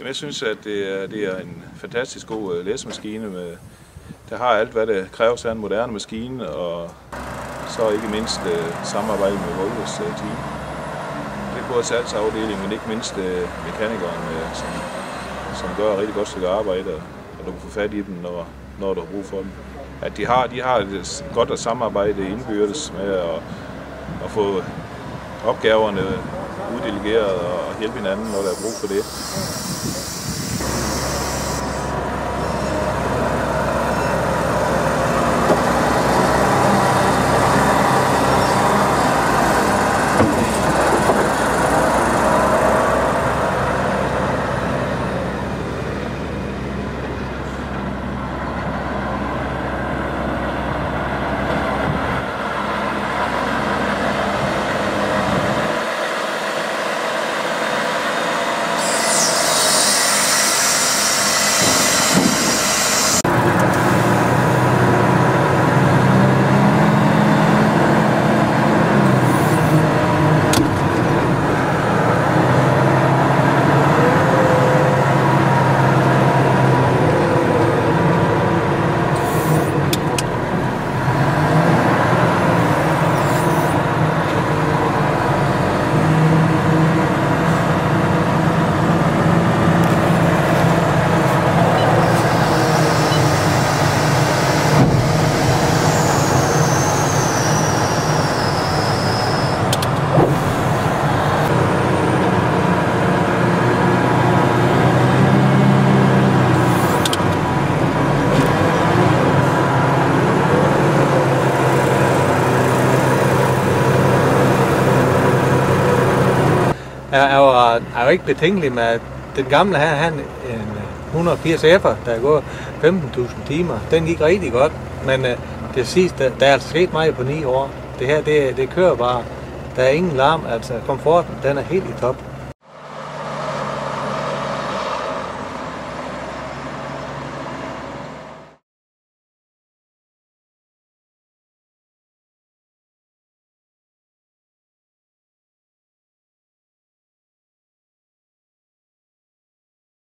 Jamen, jeg synes, at det er en fantastisk god læsemaskine. Der har alt, hvad det kræves af en moderne maskine, og så ikke mindst samarbejde med Volvos team. Det er både salgsafdelingen, men ikke mindst mekanikeren, som gør et rigtig godt stykke arbejde, og du kan få fat i dem, når du har brug for dem. At de har et godt samarbejde indbyrdes med at få opgaverne uddelegeret og hjælpe hinanden, når der er brug for det. Jeg er jo ikke betænkelig med, at den gamle her, han en 180 F'er, der går 15.000 timer. Den gik rigtig godt, men det sidste, der er altså sket meget på 9 år. Det her, det kører bare. Der er ingen larm, altså komforten, den er helt i top.